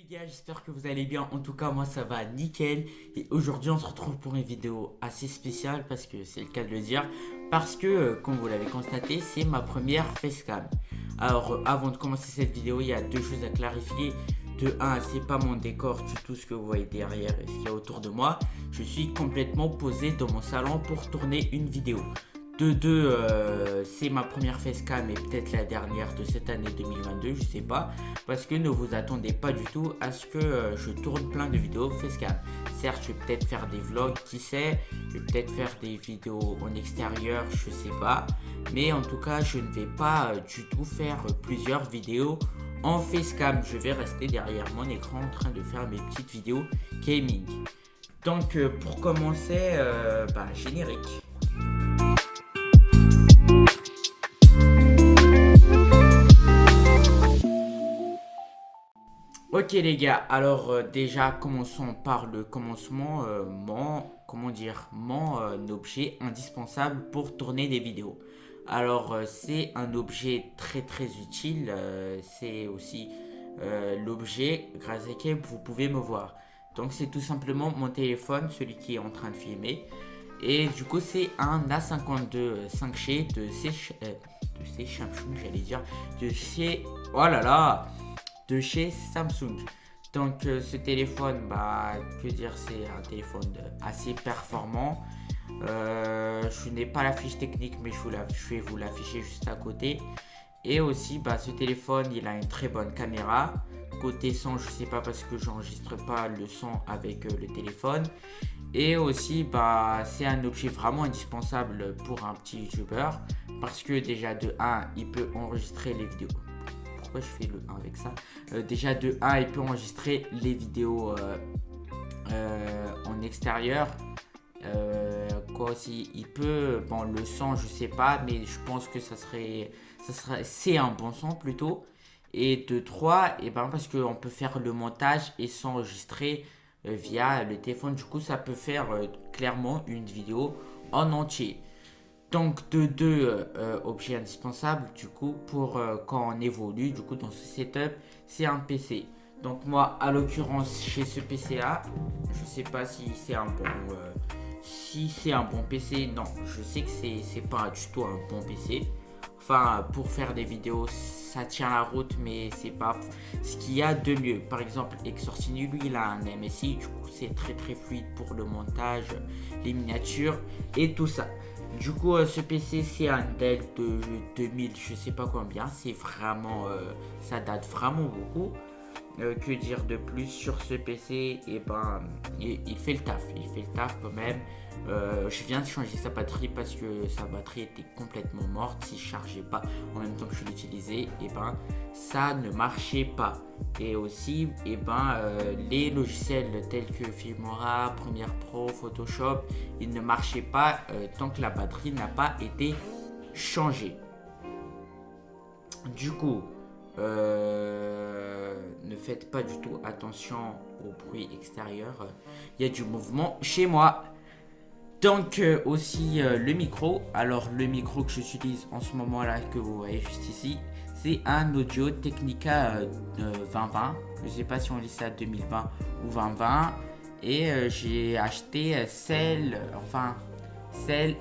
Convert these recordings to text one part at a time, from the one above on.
Les gars, j'espère que vous allez bien. En tout cas, moi ça va nickel. Et aujourd'hui, on se retrouve pour une vidéo assez spéciale parce que c'est le cas de le dire. Parce que, comme vous l'avez constaté, c'est ma première facecam. Alors, avant de commencer cette vidéo, il y a deux choses à clarifier. De un, c'est pas mon décor du tout ce que vous voyez derrière et ce qu'il y a autour de moi. Je suis complètement posé dans mon salon pour tourner une vidéo. De deux, c'est ma première facecam et peut-être la dernière de cette année 2022, je sais pas. Parce que ne vous attendez pas du tout à ce que je tourne plein de vidéos facecam. Certes, je vais peut-être faire des vlogs, qui sait. Je vais peut-être faire des vidéos en extérieur, je sais pas. Mais en tout cas, je ne vais pas du tout faire plusieurs vidéos en facecam. Je vais rester derrière mon écran en train de faire mes petites vidéos gaming. Donc, pour commencer, générique. Ok les gars, alors déjà commençons par le commencement, mon objet indispensable pour tourner des vidéos. Alors c'est un objet très très utile, c'est aussi l'objet grâce auquel vous pouvez me voir. Donc c'est tout simplement mon téléphone, celui qui est en train de filmer. Et du coup c'est un A52 5G de chez Samsung, j'allais dire, de chez... Oh là là, de chez Samsung. Donc ce téléphone, que dire, c'est un téléphone assez performant. Je n'ai pas la fiche technique, mais je vais vous l'afficher juste à côté. Et aussi, ce téléphone, il a une très bonne caméra. Côté son, je sais pas parce que j'enregistre pas le son avec le téléphone. Et aussi, c'est un objet vraiment indispensable pour un petit youtubeur. Parce que déjà, de un, il peut enregistrer les vidéos. Pourquoi je fais le 1 avec ça? Déjà de 1, il peut enregistrer les vidéos en extérieur. Quoi aussi, il peut, bon, le son je sais pas, mais je pense que c'est un bon son plutôt. Et de 3, et parce qu'on peut faire le montage et s'enregistrer via le téléphone. Du coup, ça peut faire clairement une vidéo en entier. Donc de deux objets indispensables du coup pour quand on évolue du coup dans ce setup, c'est un PC. Donc moi à l'occurrence chez ce PC là, je sais pas si c'est un bon PC. Non, je sais que c'est pas du tout un bon PC. Enfin, pour faire des vidéos, ça tient la route, mais c'est pas ce qu'il y a de mieux. Par exemple, Exorcini, lui, il a un MSI, du coup, c'est très très fluide pour le montage, les miniatures et tout ça. Du coup, ce PC, c'est un Dell de 2000, je sais pas combien. C'est vraiment, ça date vraiment beaucoup. Que dire de plus sur ce PC? Il fait le taf. Il fait le taf quand même. Je viens de changer sa batterie parce que sa batterie était complètement morte. Si je chargeais pas en même temps que je l'utilisais, ça ne marchait pas. Et aussi, les logiciels tels que Filmora, Premiere Pro, Photoshop, ils ne marchaient pas tant que la batterie n'a pas été changée. Du coup, ne faites pas du tout attention au bruit extérieur. Il y a du mouvement chez moi. Donc aussi le micro. Alors le micro que j'utilise en ce moment là que vous voyez juste ici, c'est un Audio Technica 2020. Je sais pas si on lit ça 2020 ou 2020. Et j'ai acheté celle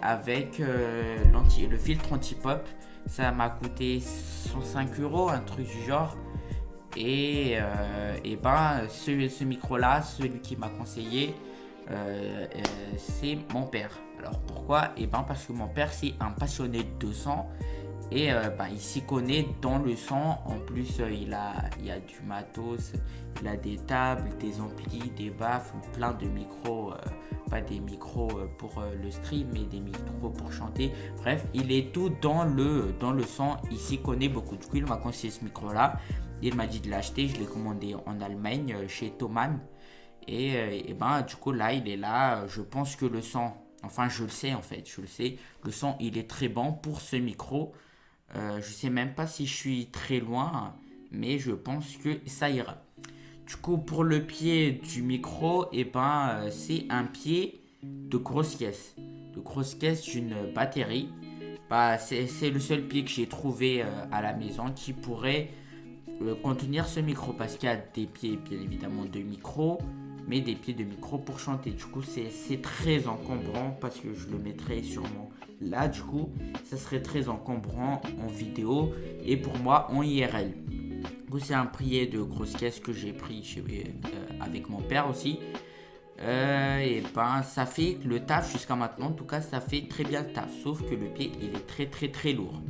avec le filtre anti-pop. Ça m'a coûté 105 euros, un truc du genre. Ce micro-là, celui qui m'a conseillé, c'est mon père. Alors pourquoi? Parce que mon père, c'est un passionné de son. Et il s'y connaît dans le son. En plus, il a du matos, il a des tables, des amplis, des baffles, plein de micros. Pas des micros pour le stream, mais des micros pour chanter. Bref, il est tout dans le son. Il s'y connaît beaucoup. Du coup, il m'a conseillé ce micro-là. Il m'a dit de l'acheter. Je l'ai commandé en Allemagne chez Thomann. Du coup, là, il est là. Je pense que le son, enfin, je le sais en fait, je le sais. Le son, il est très bon pour ce micro. Je sais même pas si je suis très loin, mais je pense que ça ira. Du coup, pour le pied du micro, c'est un pied de grosse caisse. De grosse caisse d'une batterie. C'est le seul pied que j'ai trouvé à la maison qui pourrait contenir ce micro parce qu'il y a des pieds bien évidemment de micro, mais des pieds de micro pour chanter. Du coup c'est très encombrant parce que je le mettrai sûrement là. Du coup ça serait très encombrant en vidéo et pour moi en IRL. Du coup c'est un prier de grosse caisse que j'ai pris avec mon père aussi. Et ben ça fait le taf jusqu'à maintenant. En tout cas ça fait très bien le taf, sauf que le pied il est très lourd.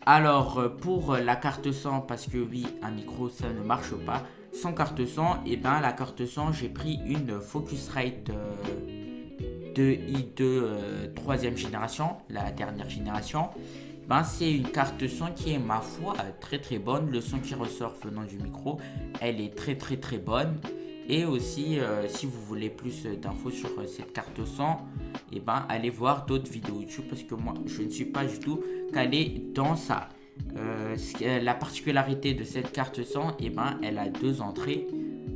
Alors pour la carte son, parce que oui un micro ça ne marche pas sans carte son, et ben la carte son j'ai pris une Focusrite de i2 troisième génération, la dernière génération. Ben c'est une carte son qui est ma foi très bonne. Le son qui ressort venant du micro, elle est très bonne. Et aussi si vous voulez plus d'infos sur cette carte son, et ben allez voir d'autres vidéos YouTube parce que moi je ne suis pas du tout calé dans ça. La particularité de cette carte son, et ben elle a 2 entrées,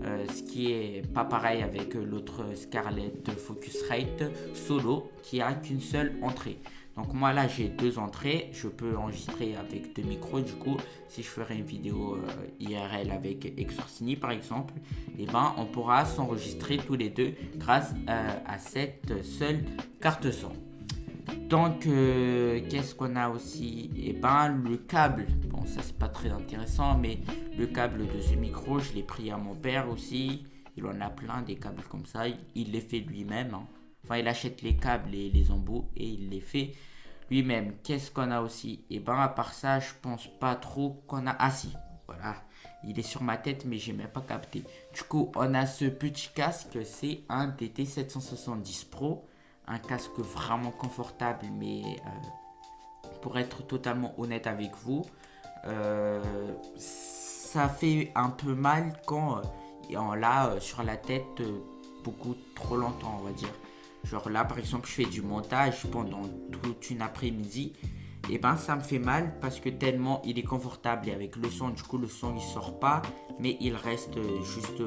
ce qui est pas pareil avec l'autre Scarlett Focusrite Solo qui a qu'une seule entrée. Donc moi là j'ai 2 entrées, je peux enregistrer avec 2 micros. Du coup si je ferai une vidéo IRL avec Exorcini par exemple, et ben on pourra s'enregistrer tous les deux grâce à cette seule carte son. Donc qu'est-ce qu'on a aussi? Et ben le câble, bon ça c'est pas très intéressant, mais le câble de ce micro je l'ai pris à mon père aussi. Il en a plein des câbles comme ça, il les fait lui-même hein. Enfin il achète les câbles et les embouts et il les fait lui-même. Qu'est-ce qu'on a aussi? Et ben à part ça je pense pas trop qu'on a... Ah si, voilà, il est sur ma tête mais j'ai même pas capté. Du coup on a ce petit casque, c'est un DT770 Pro. Un casque vraiment confortable, mais pour être totalement honnête avec vous, ça fait un peu mal quand on l'a sur la tête beaucoup trop longtemps, on va dire. Genre là, par exemple, je fais du montage pendant toute une après-midi, et ben ça me fait mal parce que tellement il est confortable et avec le son, du coup le son il sort pas, mais il reste juste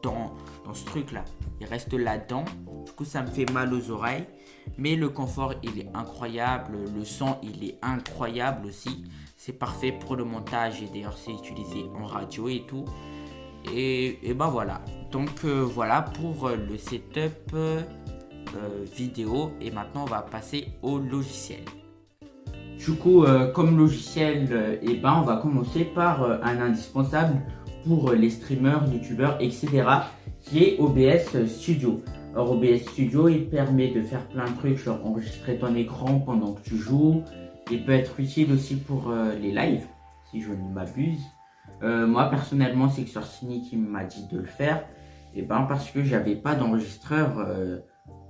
dans ce truc là, il reste là-dedans. Du coup ça me fait mal aux oreilles, mais le confort il est incroyable, le son il est incroyable aussi. C'est parfait pour le montage et d'ailleurs c'est utilisé en radio et tout. Et ben voilà, donc voilà pour le setup vidéo. Et maintenant on va passer au logiciel. Du coup comme logiciel, et ben on va commencer par un indispensable pour les streamers, youtubeurs, etc. qui est OBS Studio. Alors OBS Studio il permet de faire plein de trucs, genre enregistrer ton écran pendant que tu joues. Il peut être utile aussi pour les lives, si je ne m'abuse. Moi personnellement c'est Exorcini qui m'a dit de le faire. Et ben parce que j'avais pas d'enregistreur,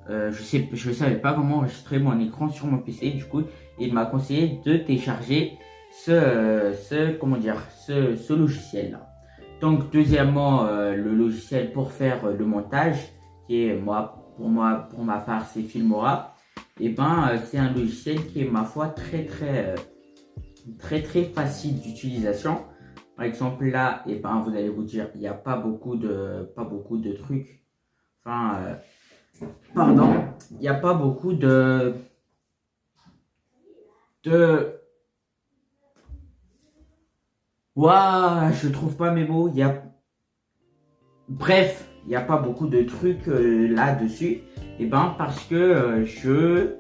je savais pas comment enregistrer mon écran sur mon PC. Du coup il m'a conseillé de télécharger ce logiciel là. Donc deuxièmement le logiciel pour faire le montage, qui est pour ma part c'est Filmora. Et ben c'est un logiciel qui est ma foi très facile d'utilisation. Par exemple là, et ben vous allez vous dire il n'y a pas beaucoup de trucs. Enfin pardon, il n'y a pas beaucoup Waouh, je trouve pas mes mots. Bref, il n'y a pas beaucoup de trucs là-dessus. Et ben parce que je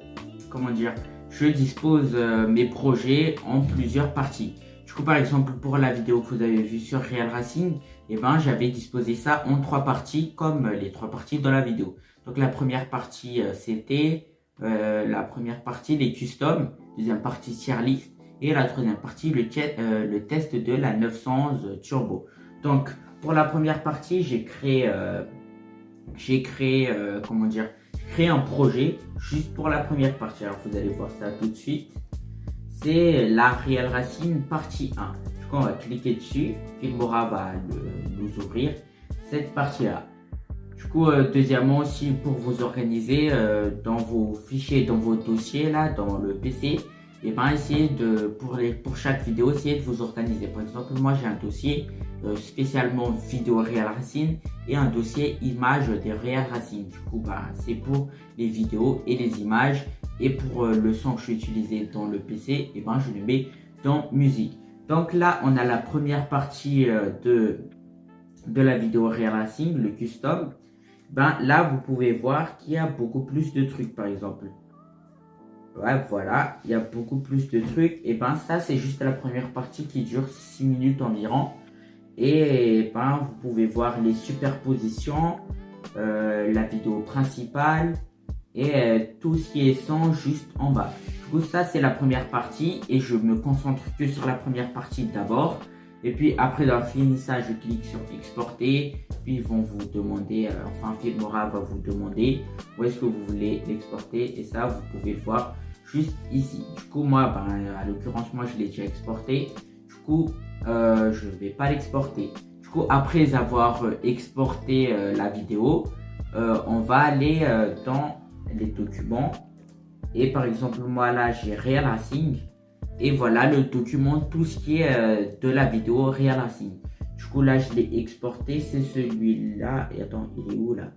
dispose mes projets en plusieurs parties. Du coup par exemple pour la vidéo que vous avez vue sur Real Racing, et ben j'avais disposé ça en 3 parties comme les 3 parties dans la vidéo. Donc la première partie c'était les customs, deuxième partie tier list et la troisième partie le test de la 911 Turbo. Donc pour la première partie j'ai créé un projet juste pour la première partie. Alors vous allez voir ça tout de suite. C'est la Real Racing partie 1. Du coup on va cliquer dessus, Filmora va nous ouvrir cette partie là. Du coup deuxièmement aussi pour vous organiser dans vos fichiers, dans vos dossiers là, dans le PC, et ben essayez pour chaque vidéo, essayez de vous organiser. Par exemple moi j'ai un dossier spécialement vidéo Real Racing et un dossier images des Real Racing. Du coup c'est pour les vidéos et les images, et pour le son que je vais utiliser dans le PC, et ben je le mets dans musique. Donc là, on a la première partie de la vidéo Real Racing, le custom. Ben, là, vous pouvez voir qu'il y a beaucoup plus de trucs, par exemple. Ouais, voilà, il y a beaucoup plus de trucs. Et ben, ça, c'est juste la première partie qui dure 6 minutes environ. Et ben, vous pouvez voir les superpositions, la vidéo principale et tout ce qui est sans juste en bas. Du coup, ça, c'est la première partie et je me concentre que sur la première partie d'abord. Et puis, après avoir fini ça, je clique sur exporter. Puis, ils vont vous demander, enfin, Filmora va vous demander où est-ce que vous voulez l'exporter. Et ça, vous pouvez le voir juste ici. Du coup, moi, ben, à l'occurrence, moi, je l'ai déjà exporté. Du coup, je ne vais pas l'exporter. Du coup, après avoir exporté la vidéo, on va aller dans les documents. Et par exemple, moi, là, j'ai Real Racing. Et voilà le document, tout ce qui est de la vidéo Real Racing. Du coup, là, je l'ai exporté. C'est celui-là. Et attends, il est où là?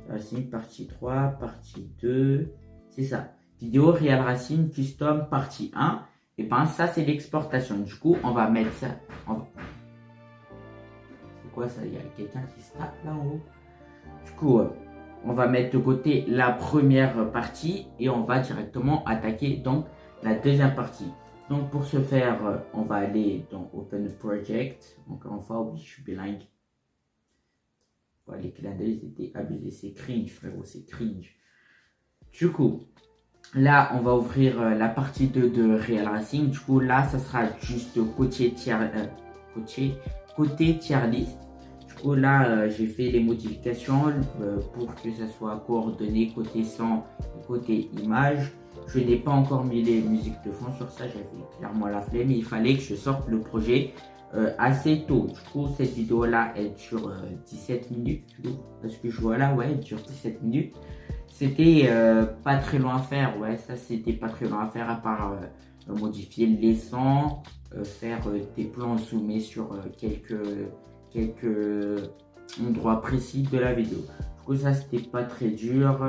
Racing, partie 3, partie 2. C'est ça. Vidéo Real Racing Custom, partie 1. Et ben, ça, c'est l'exportation. Du coup, on va mettre ça. C'est quoi ça? Il y a quelqu'un qui se tape là en haut. Du coup, on va mettre de côté la première partie et on va directement attaquer donc la deuxième partie. Donc pour ce faire, on va aller dans Open Project. Encore une fois, oui, je suis bilingue. Voilà, les clins d'œil étaient abusés. C'est cringe, frérot, c'est cringe. Du coup, là, on va ouvrir la partie 2 de Real Racing. Du coup, là, ça sera juste côté tier list. Du coup, là, j'ai fait les modifications pour que ça soit coordonné côté son et côté image. Je n'ai pas encore mis les musiques de fond sur ça, j'avais clairement la flemme, mais il fallait que je sorte le projet assez tôt. Du coup, cette vidéo-là, elle dure 17 minutes. Du coup, parce que je vois là, ouais, elle dure 17 minutes. C'était pas très loin à faire, ouais, ça c'était pas très loin à faire à part modifier les sons, faire des plans zoomés sur quelques endroits précis de la vidéo. Du coup, ça c'était pas très dur.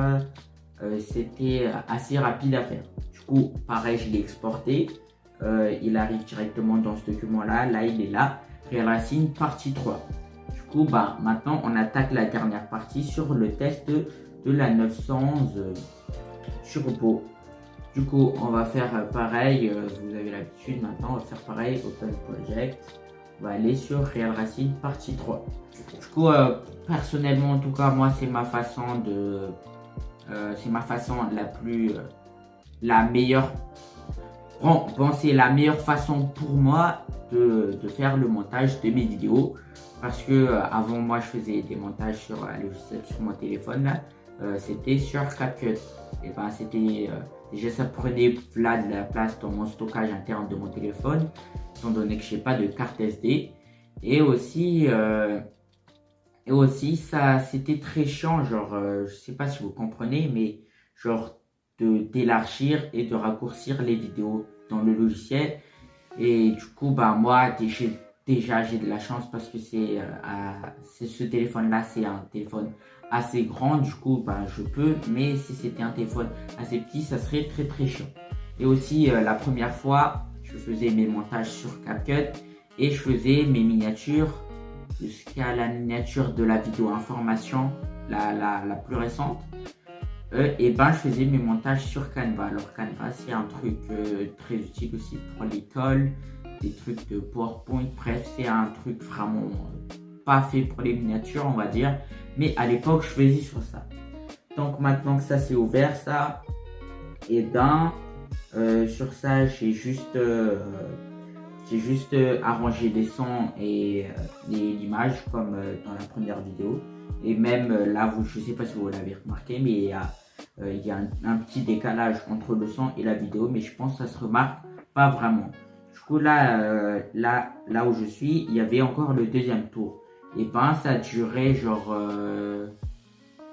C'était assez rapide à faire. Du coup, pareil, je l'ai exporté. Il arrive directement dans ce document-là. Là, il est là. Real Racing, partie 3. Du coup, bah, maintenant, on attaque la dernière partie sur le test de la 911 Turbo. Du coup, on va faire pareil. Vous avez l'habitude maintenant. On va faire pareil. Open Project. On va aller sur Real Racing, partie 3. Du coup, personnellement, en tout cas, moi, c'est ma façon de... c'est ma façon la meilleure. Bon, c'est la meilleure façon pour moi de faire le montage de mes vidéos. Parce que avant, moi, je faisais des montages sur un logiciel sur mon téléphone. Là, c'était sur CapCut. Et ben, c'était déjà, ça prenait de la place dans mon stockage interne de mon téléphone, étant donné que je n'ai pas de carte SD. Et aussi, ça, c'était très chiant, genre, je sais pas si vous comprenez, mais genre, d'élargir et de raccourcir les vidéos dans le logiciel. Et du coup, bah, moi, déjà, j'ai de la chance parce que ce téléphone-là, c'est un téléphone assez grand. Du coup, bah, je peux, mais si c'était un téléphone assez petit, ça serait très, très chiant. Et aussi, la première fois, je faisais mes montages sur CapCut et je faisais mes miniatures jusqu'à la miniature de la vidéo information, la plus récente. Et ben, je faisais mes montages sur Canva. Alors Canva, c'est un truc très utile aussi pour l'école, des trucs de PowerPoint. Bref, c'est un truc vraiment pas fait pour les miniatures, on va dire. Mais à l'époque, je faisais sur ça. Donc maintenant que ça c'est ouvert, ça, et ben, sur ça, j'ai juste arrangé les sons et l'image comme dans la première vidéo. Et même là, je ne sais pas si vous l'avez remarqué, mais il y a un petit décalage entre le son et la vidéo, mais je pense que ça se remarque pas vraiment. Du coup, là où je suis, il y avait encore le deuxième tour. Et ben, ça durait genre,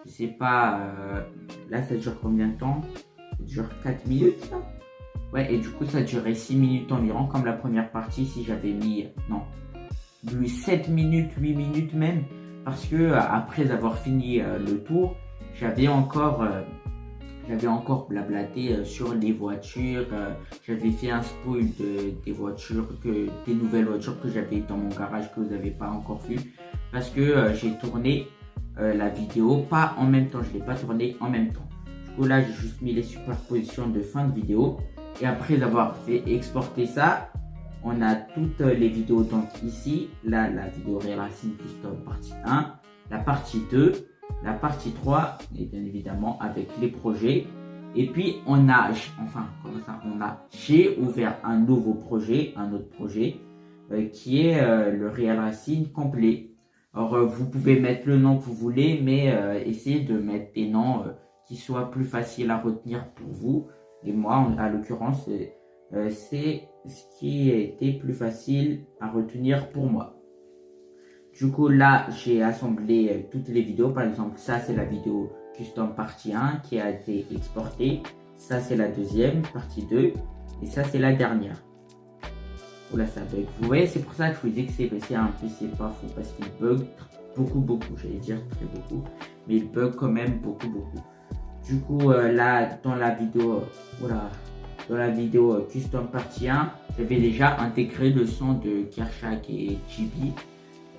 je sais pas, là ça dure combien de temps? Ça dure 4 minutes là. Ouais, et du coup, ça durait 6 minutes environ, comme la première partie, si j'avais mis, non, 7 minutes, 8 minutes même, parce que après avoir fini le tour, j'avais encore j'avais encore blablaté sur les voitures. J'avais fait un spoil des voitures, des nouvelles voitures que j'avais dans mon garage que vous n'avez pas encore vu. Parce que j'ai tourné la vidéo pas en même temps, je ne l'ai pas tourné en même temps. Du coup là j'ai juste mis les superpositions de fin de vidéo. Et après avoir fait exporter ça, on a toutes les vidéos. Donc ici, là la vidéo Real Racing Custom partie 1, la partie 2, la partie 3, et bien évidemment avec les projets. Et puis on a, enfin comme ça, j'ai ouvert un nouveau projet, un autre projet, qui est le Real Racing complet. Alors vous pouvez mettre le nom que vous voulez, mais essayez de mettre des noms qui soient plus faciles à retenir pour vous. Et moi, à l'occurrence, c'est ce qui a été plus facile à retenir pour moi. Du coup, là, j'ai assemblé toutes les vidéos. Par exemple, ça, c'est la vidéo Custom partie 1 qui a été exportée. Ça, c'est la deuxième, partie 2. Et ça, c'est la dernière. Oula, ça bug. Vous voyez, c'est pour ça que je vous dis que c'est un PC pas fou. Parce qu'il bug beaucoup. J'allais dire très beaucoup. Mais il bug quand même beaucoup. Du coup, là, dans la vidéo Custom partie 1, j'avais déjà intégré le son de Kershak et Chibi.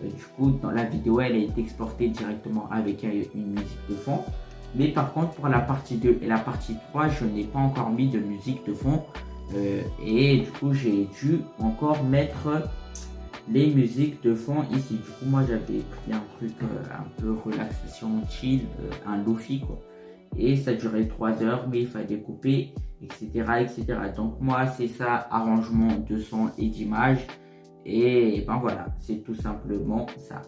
Du coup, dans la vidéo, elle a été exportée directement avec une musique de fond. Mais par contre, pour la partie 2 et la partie 3, je n'ai pas encore mis de musique de fond. Et du coup, j'ai dû encore mettre les musiques de fond ici. Du coup, moi, j'avais pris un truc un peu relaxation, chill, un lofi, quoi. Et ça durait 3 heures, mais il fallait couper, etc. Donc moi, c'est ça, arrangement de son et d'image. Et ben voilà, c'est tout simplement ça.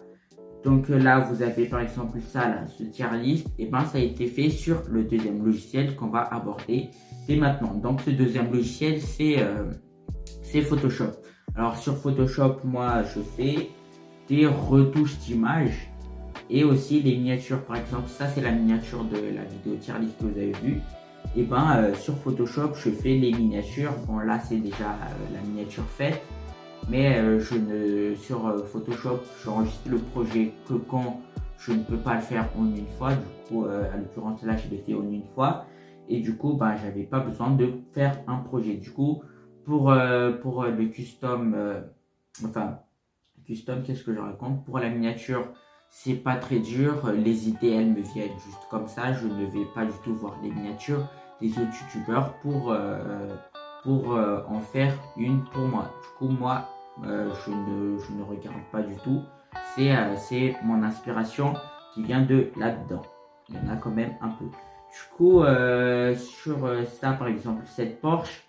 Donc là, vous avez par exemple ça, là, ce tier list. Et ben ça a été fait sur le deuxième logiciel qu'on va aborder dès maintenant. Donc ce deuxième logiciel, c'est Photoshop. Alors sur Photoshop, moi, je fais des retouches d'images. Et aussi les miniatures, par exemple, ça c'est la miniature de la vidéo tier list que vous avez vue. Et ben sur Photoshop, je fais les miniatures. Bon là c'est déjà la miniature faite, mais sur Photoshop, j'enregistre le projet que quand je ne peux pas le faire en une fois. Du coup, à l'occurrence là, je l'ai fait en une fois. Et du coup, ben j'avais pas besoin de faire un projet. Du coup, pour le custom, custom, qu'est-ce que je raconte? Pour la miniature, c'est pas très dur, les idées elles me viennent juste comme ça, je ne vais pas du tout voir les miniatures des autres youtubeurs pour en faire une pour moi. Du coup moi je ne regarde pas du tout, c'est mon inspiration qui vient de là-dedans, il y en a quand même un peu. Du coup sur ça par exemple, cette Porsche,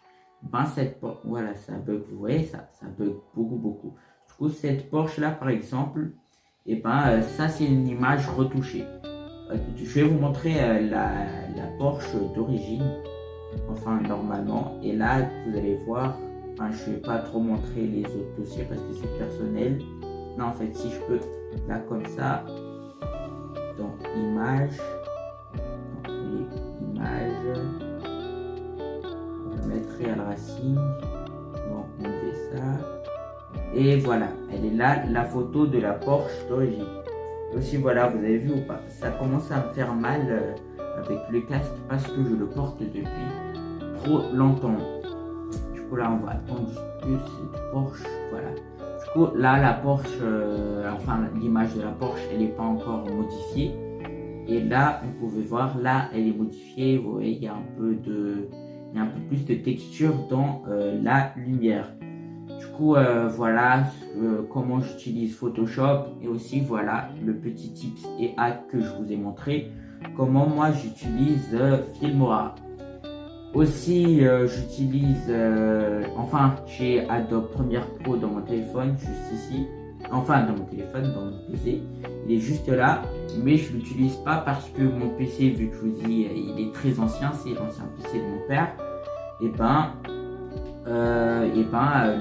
voilà ça bug, vous voyez ça bug beaucoup. Du coup cette Porsche là par exemple, et ben ça c'est une image retouchée. Je vais vous montrer la Porsche d'origine, enfin normalement, et là vous allez voir, je vais pas trop montrer les autres dossiers parce que c'est personnel. Non, en fait si je peux, là comme ça, dans images, on va mettre Real Racing, on va enlever ça. Et voilà, elle est là, la photo de la Porsche d'origine. Aussi voilà, vous avez vu ou pas, ça commence à me faire mal avec le casque parce que je le porte depuis trop longtemps. Du coup là, on va attendre que cette Porsche, voilà. Du coup là, la Porsche, l'image de la Porsche, elle n'est pas encore modifiée. Et là, vous pouvez voir, là, elle est modifiée. Vous voyez, il y a un peu plus de texture dans la lumière. Du coup, voilà comment j'utilise Photoshop, et aussi voilà le petit tips et hack que je vous ai montré, comment moi j'utilise Filmora. Aussi, j'utilise, j'ai Adobe Premiere Pro dans mon téléphone, juste ici. Enfin, dans mon téléphone, dans mon PC. Il est juste là, mais je ne l'utilise pas parce que mon PC, vu que je vous dis, il est très ancien, c'est l'ancien PC de mon père.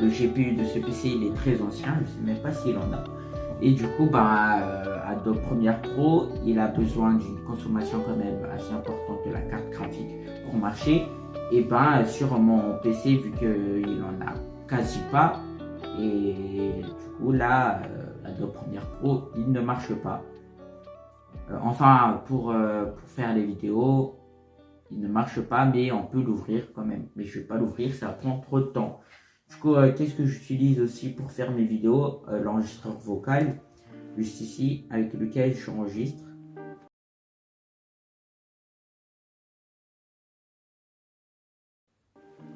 Le GPU de ce PC il est très ancien, je ne sais même pas s'il en a. Et du coup, Adobe Premiere Pro, il a besoin d'une consommation quand même assez importante de la carte graphique pour marcher. Et sur mon PC, vu qu'il en a quasi pas, et du coup là, Adobe Premiere Pro, il ne marche pas. Pour faire les vidéos, il ne marche pas, mais on peut l'ouvrir quand même. Mais je ne vais pas l'ouvrir, ça prend trop de temps. Du coup, qu'est-ce que j'utilise aussi pour faire mes vidéos? L'enregistreur vocal, juste ici, avec lequel j'enregistre.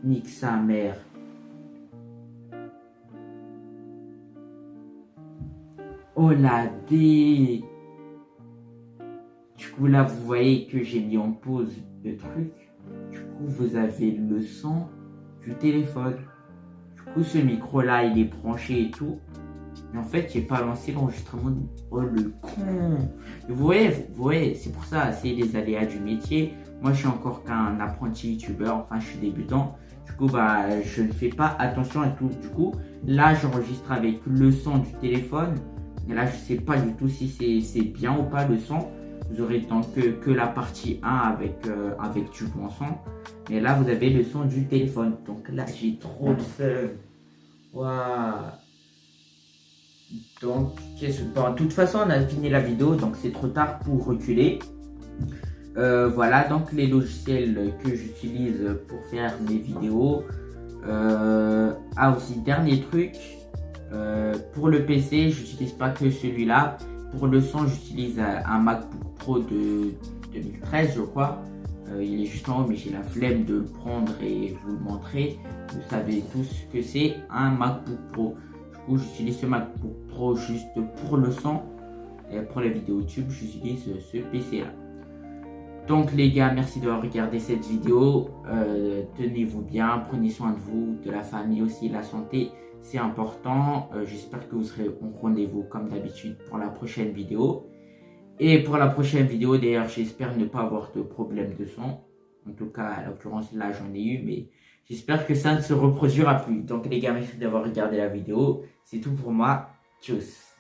Nique sa mère. Oh la D. Du coup, là, vous voyez que j'ai mis en pause le truc. Du coup, vous avez le son du téléphone. Du coup, ce micro-là, il est branché et tout. Mais en fait, j'ai pas lancé l'enregistrement. Oh, le con. Vous voyez, c'est pour ça, c'est les aléas du métier. Moi, je suis encore qu'un apprenti youtubeur. Enfin, je suis débutant. Du coup, bah, je ne fais pas attention à tout. Du coup, là, j'enregistre avec le son du téléphone. Et là, je sais pas du tout si c'est bien ou pas le son. Vous aurez donc que la partie 1 avec du bon son. Mais là, vous avez le son du téléphone. Donc là, j'ai trop de seum. Waouh. Donc, bon, de toute façon, on a fini la vidéo. Donc, c'est trop tard pour reculer. Voilà, donc les logiciels que j'utilise pour faire mes vidéos. Aussi, dernier truc. Pour le PC, j'utilise pas que celui-là. Pour le son, j'utilise un MacBook Pro de 2013, je crois. Il est juste en haut, mais j'ai la flemme de le prendre et vous le montrer. Vous savez tous que c'est un MacBook Pro. Du coup, j'utilise ce MacBook Pro juste pour le son. Et pour la vidéo YouTube, j'utilise ce PC-là. Donc les gars, merci d'avoir regardé cette vidéo. Tenez-vous bien, prenez soin de vous, de la famille aussi, la santé. C'est important. J'espère que vous serez au rendez-vous comme d'habitude pour la prochaine vidéo. Et pour la prochaine vidéo, d'ailleurs, j'espère ne pas avoir de problème de son. En tout cas, à l'occurrence, là, j'en ai eu, mais j'espère que ça ne se reproduira plus. Donc les gars, merci d'avoir regardé la vidéo. C'est tout pour moi. Tchuss.